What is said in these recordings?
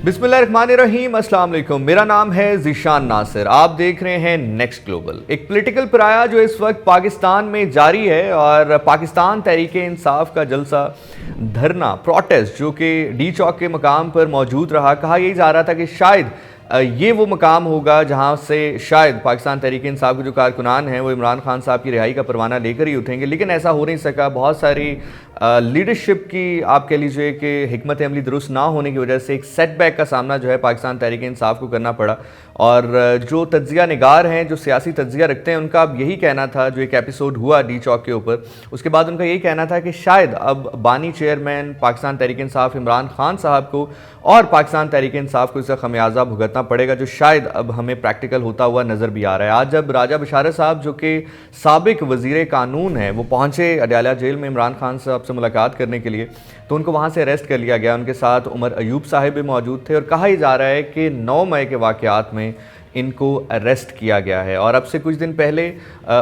बिस्मिल्लाहिर्रहमानिर्रहीम, अस्सलाम वालेकुम। मेरा नाम है ज़ीशान नासिर। आप देख रहे हैं नेक्स्ट ग्लोबल। एक पॉलिटिकल पराया जो इस वक्त पाकिस्तान में जारी है और पाकिस्तान तहरीक इंसाफ का जलसा धरना प्रोटेस्ट जो कि डी चौक के मकाम पर मौजूद रहा। कहा यही जा रहा था कि शायद ये वो मकाम होगा जहाँ से शायद पाकिस्तान तहरीक इंसाफ के जो कारकुनान हैं वो इमरान खान साहब की रिहाई का परवाना लेकर ही उठेंगे, लेकिन ऐसा हो नहीं सका। बहुत सारी लीडरशिप की आप कह लीजिए कि हिकमत अमली दुरुस्त ना होने की वजह से एक सेटबैक का सामना जो है पाकिस्तान तहरीक इंसाफ को करना पड़ा। और जो तज्जिया निगार हैं, जो सियासी तज्जिया रखते हैं, उनका अब यही कहना था, जो एक एपिसोड हुआ डी चौक के ऊपर, उसके बाद उनका यही कहना था कि शायद अब बानी चेयरमैन पाकिस्तान तहरीक इंसाफ इमरान खान साहब को और पाकिस्तान तहरीक इंसाफ को इसका खमियाजा भुगतना पड़ेगा, जो शायद अब हमें प्रैक्टिकल होता हुआ नज़र भी आ रहा है। आज जब राजा बशारत साहब जो कि साबिक वज़ीर कानून हैं वो पहुँचे अडयाला जेल में इमरान खान साहब से मुलाकात करने के लिए, तो उनको वहाँ से अरेस्ट कर लिया गया। उनके साथ उमर अयूब साहिब भी मौजूद थे और कहा ही जा रहा है कि 9 मई के वाक़यात में इनको अरेस्ट किया गया है। और अब से कुछ दिन पहले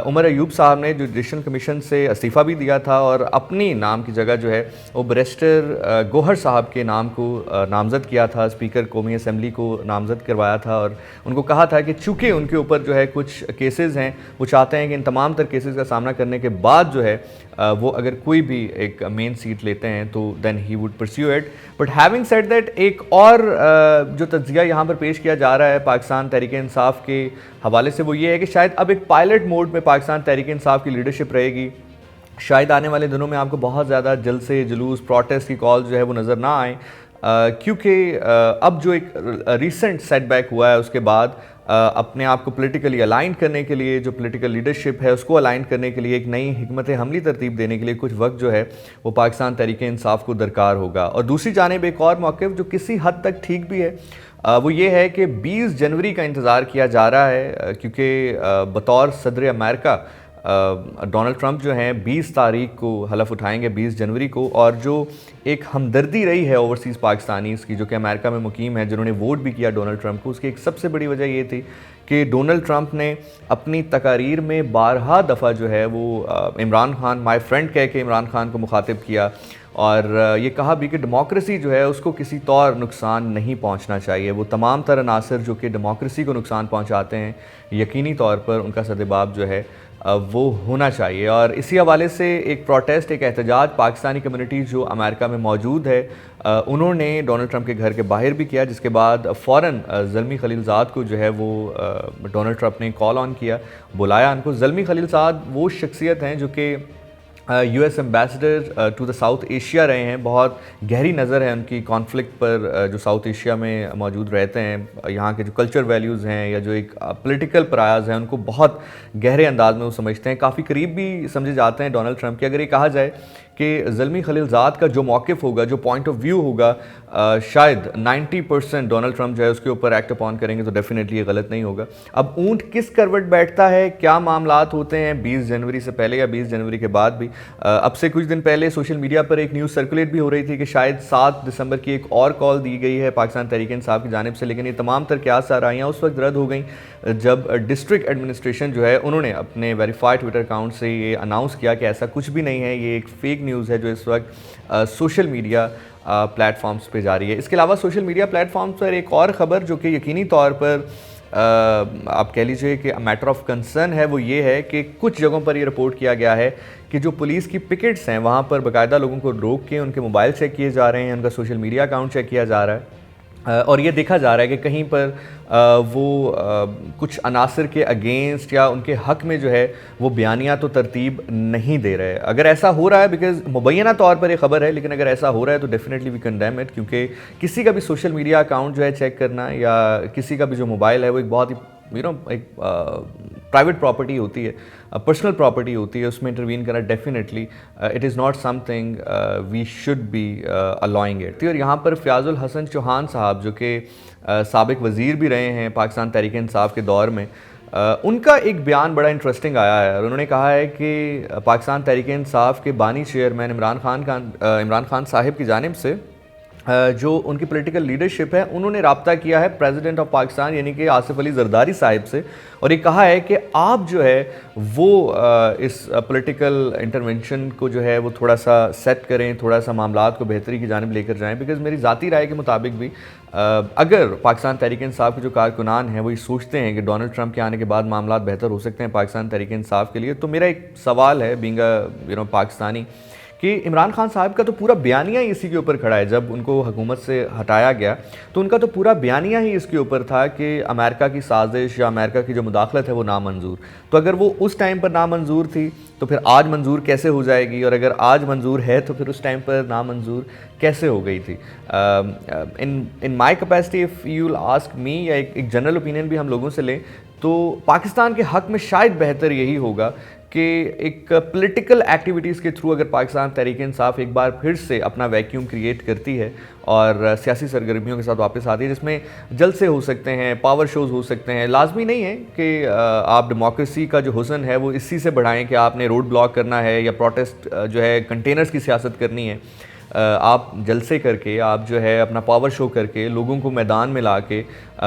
उमर अयूब साहब ने जुडिशल कमीशन से इस्तीफ़ा भी दिया था और अपनी नाम की जगह जो है वो बैरिस्टर गोहर साहब के नाम को नामज़द किया था, स्पीकर कौमी असम्बली को नामज़द करवाया था। और उनको कहा था कि चूँकि उनके ऊपर जो है कुछ केसेस हैं, वो चाहते हैं कि इन तमाम तर केसेस का सामना करने के बाद जो है वो अगर कोई भी एक मेन सीट लेते हैं तो then he would pursue it. But having said that, एक और जो तज्जिया यहाँ पर पेश किया जा रहा है पाकिस्तान तहरीक इंसाफ के हवाले से, वो ये है कि शायद अब एक पायलट मोड में पाकिस्तान तहरीक इंसाफ की लीडरशिप रहेगी। शायद आने वाले दिनों में आपको बहुत ज़्यादा जलसे जुलूस प्रोटेस्ट की कॉल जो है वो नज़र ना आए, क्योंकि अब जो एक रिसेंट सेटबैक हुआ है उसके बाद अपने आप को पॉलिटिकली अलाइन करने के लिए, जो पॉलिटिकल लीडरशिप है उसको अलाइन करने के लिए, एक नई हिकमत हमली तरतीब देने के लिए कुछ वक्त जो है वो पाकिस्तान तहरीक इंसाफ को दरकार होगा। और दूसरी जानिब एक और मौक़िफ़ जो किसी हद तक ठीक भी है, वो ये है कि 20 जनवरी का इंतज़ार किया जा रहा है, क्योंकि बतौर सदर अमेरिका डोनाल्ड ट्रंप जो हैं 20 तारीख को हलफ उठाएंगे, 20 जनवरी को। और जो एक हमदर्दी रही है ओवरसीज़ पाकिस्तानीज़ की जो कि अमेरिका में मुकीम है, जिन्होंने वोट भी किया डोनाल्ड ट्रंप को, उसकी एक सबसे बड़ी वजह ये थी कि डोनाल्ड ट्रंप ने अपनी तकारीर में बारहा दफ़ा जो है वो इमरान खान माय फ्रेंड कह के इमरान खान को मुखातिब किया और ये कहा भी कि डेमोक्रेसी जो है उसको किसी तौर नुकसान नहीं पहुंचना चाहिए। वो तमाम तरह अनासर जो कि डेमोक्रेसी को नुकसान पहुंचाते हैं, यकीनी तौर पर उनका सदेबाब जो है वो होना चाहिए। और इसी हवाले से एक प्रोटेस्ट, एक एहतजाज पाकिस्तानी कम्युनिटी जो अमेरिका में मौजूद है उन्होंने डोनाल्ड ट्रंप के घर के बाहर भी किया, जिसके बाद फ़ौरन ज़ल्मी खलीलज़ाद को जो है वो डोनाल्ड ट्रंप ने कॉल ऑन किया, बुलाया उनको। ज़ल्मी खलीलज़ाद वो शख्सियत हैं जो कि US ambassador to the South Asia रहे हैं। बहुत गहरी नज़र है उनकी कॉन्फ्लिक्ट पर जो साउथ एशिया में मौजूद रहते हैं। यहाँ के जो कल्चर वैल्यूज़ हैं या जो एक पॉलिटिकल परायाज़ हैं उनको बहुत गहरे अंदाज में वो समझते हैं, काफ़ी करीब भी समझे जाते हैं डोनाल्ड ट्रंप के। अगर ये कहा जाए कि ज़ल्मी खलीलज़ाद का जो मौक़िफ़ होगा, जो पॉइंट ऑफ व्यू होगा, शायद 90% डोनाल्ड ट्रंप जो है उसके ऊपर एक्ट अपॉन करेंगे, तो डेफिनेटली ये गलत नहीं होगा। अब ऊँट किस करवट बैठता है, क्या मामलात होते हैं 20 जनवरी से पहले या 20 जनवरी के बाद भी। अब से कुछ दिन पहले सोशल मीडिया पर एक न्यूज़ सर्कुलेट भी हो रही थी कि शायद 7 दिसंबर की एक और कॉल दी गई है पाकिस्तान तहरीक इंसाफ की जानिब से, लेकिन ये तमाम तर क्या साराइयाँ उस वक्त रद्द हो गई जब डिस्ट्रिक्ट एडमिनिस्ट्रेशन जो है उन्होंने अपने वेरीफाइड ट्विटर अकाउंट से ये अनाउंस किया कि ऐसा कुछ भी नहीं है, ये एक फ़ेक न्यूज़ है जो इस वक्त सोशल मीडिया प्लेटफॉर्म्स पे जारी है। इसके अलावा सोशल मीडिया प्लेटफॉर्म्स पर एक और ख़बर जो कि यकीनी तौर पर आप कह लीजिए कि मैटर ऑफ कंसर्न है, वो ये है कि कुछ जगहों पर ये रिपोर्ट किया गया है कि जो पुलिस की पिकेट्स हैं वहाँ पर बाकायदा लोगों को रोक के उनके मोबाइल चेक किए जा रहे हैं, उनका सोशल मीडिया अकाउंट चेक किया जा रहा है। और ये देखा जा रहा है कि कहीं पर वो कुछ अनासर के अगेंस्ट या उनके हक़ में जो है वो बयानिया तो तरतीब नहीं दे रहे। अगर ऐसा हो रहा है, बिकॉज़ मुबैना तौर पर ये ख़बर है, लेकिन अगर ऐसा हो रहा है तो डेफिनेटली वी कंडेम इट, क्योंकि किसी का भी सोशल मीडिया अकाउंट जो है चेक करना या किसी का भी जो मोबाइल है वो एक बहुत ही एक प्राइवेट प्रॉपर्टी होती है, पर्सनल प्रॉपर्टी होती है, उसमें इंटरवीन करना definitely it is not something we should be allowing it. और यहाँ पर फ़याज़ुल हसन चौहान साहब जो कि साबिक वज़ीर भी रहे हैं पाकिस्तान तहरीक इंसाफ के दौर में, उनका एक बयान बड़ा इंटरेस्टिंग आया है और उन्होंने कहा है कि पाकिस्तान तहरीक इंसाफ के बानी चेयरमैन इमरान खान साहिब की जानिब से जो उनकी पॉलिटिकल लीडरशिप है उन्होंने राब्ता किया है प्रेसिडेंट ऑफ पाकिस्तान यानी कि आसिफ अली जरदारी साहिब से, और ये कहा है कि आप जो है वो इस पॉलिटिकल इंटरवेंशन को जो है वो थोड़ा सा सेट करें, थोड़ा सा मामलात को बेहतरी की जानिब लेकर जाएं। बिकॉज़ मेरी ज़ाती राय के मुताबिक भी अगर पाकिस्तान तहरीक इंसाफ के जो कारकुनान हैं वो ये सोचते हैं कि डोनाल्ड ट्रंप के आने के बाद मामलात बेहतर हो सकते हैं पाकिस्तान तहरीक इंसाफ के लिए, तो मेरा एक सवाल है बीइंग अ पाकिस्तानी कि इमरान खान साहब का तो पूरा बयानिया ही इसी के ऊपर खड़ा है। जब उनको हुकूमत से हटाया गया तो उनका तो पूरा बयानिया ही इसके ऊपर था कि अमेरिका की साजिश या अमेरिका की जो मुदाखलत है वो नामंजूर। तो अगर वो उस टाइम पर नामंजूर थी तो फिर आज मंजूर कैसे हो जाएगी, और अगर आज मंजूर है तो फिर उस टाइम पर नामंजूर कैसे हो गई थी। In my capacity if you will ask me, या एक जनरल ओपिनियन भी हम लोगों से लें तो पाकिस्तान के हक़ में शायद बेहतर यही होगा कि एक पॉलिटिकल एक्टिविटीज़ के थ्रू अगर पाकिस्तान तहरीक इंसाफ एक बार फिर से अपना वैक्यूम क्रिएट करती है और सियासी सरगर्मियों के साथ वापस आती है, जिसमें जलसे हो सकते हैं, पावर शोज़ हो सकते हैं। लाजमी नहीं है कि आप डेमोक्रेसी का जो हुस्न है वो इसी से बढ़ाएं कि आपने रोड ब्लॉक करना है या प्रोटेस्ट जो है कंटेनर्स की सियासत करनी है। आप जलसे करके, आप जो है अपना पावर शो करके, लोगों को मैदान में ला के,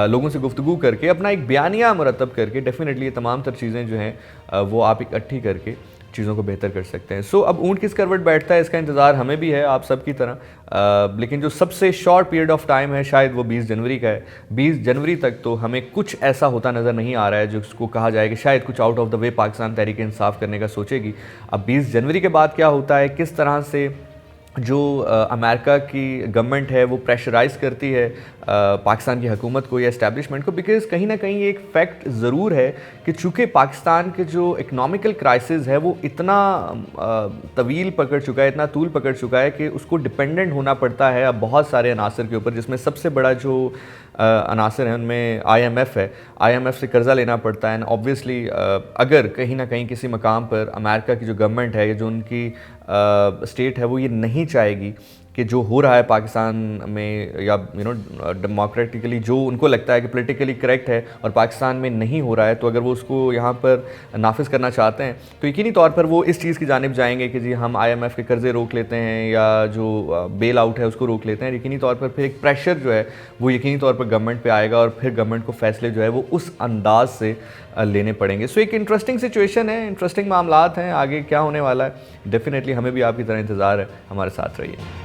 लोगों से गुफ्तगू करके, अपना एक बयानिया मुरतब करके, डेफिनेटली ये तमाम तर चीज़ें जो हैं वो आप इकट्ठी करके चीज़ों को बेहतर कर सकते हैं। सो अब ऊँट किस करवट बैठता है इसका इंतज़ार हमें भी है, आप सब की तरह। लेकिन जो सबसे शॉर्ट पीरियड ऑफ टाइम है शायद वो 20 जनवरी का है। 20 जनवरी तक तो हमें कुछ ऐसा होता नज़र नहीं आ रहा है जिसको कहा जाए कि शायद कुछ out of the way Pakistan Tehreek Insaf करने का सोचेगी। अब 20 जनवरी के बाद क्या होता है, किस तरह से जो अमेरिका की गवर्नमेंट है वो प्रेशराइज़ करती है पाकिस्तान की हुकूमत को या इस्टेब्लिशमेंट को। बिकॉज़ कहीं ना कहीं एक फ़ैक्ट ज़रूर है कि चूँकि पाकिस्तान के जो इकनॉमिकल क्राइसिस है वो इतना तवील पकड़ चुका है, इतना तूल पकड़ चुका है कि उसको डिपेंडेंट होना पड़ता है अब बहुत सारे अनासर के ऊपर, जिसमें सबसे बड़ा जो अनासर है उनमें IMF है। IMF से कर्ज़ा लेना पड़ता है। एंड ऑब्वियसली अगर कहीं ना कहीं किसी मकाम पर अमेरिका की जो गवर्नमेंट है, जो उनकी स्टेट है, वो ये नहीं चाहेगी कि जो हो रहा है पाकिस्तान में या डेमोक्रेटिकली जो उनको लगता है कि पॉलिटिकली करेक्ट है और पाकिस्तान में नहीं हो रहा है, तो अगर वो उसको यहाँ पर नाफिज करना चाहते हैं तो यकीनी तौर पर वो इस चीज़ की जानिब जाएंगे कि जी हम IMF के कर्ज़े रोक लेते हैं या जो बेल आउट है उसको रोक लेते हैं। यकीनी तौर पर फिर एक प्रेशर जो है वो यकीनी तौर पर गवर्नमेंट पर आएगा और फिर गवर्नमेंट को फैसले जो है वो उस अंदाज से लेने पड़ेंगे। सो एक इंटरेस्टिंग सिचुएशन है, इंटरेस्टिंग मामलात हैं, आगे क्या होने वाला है डेफिनेटली हमें भी आपकी तरह इंतज़ार है। हमारे साथ रहिए।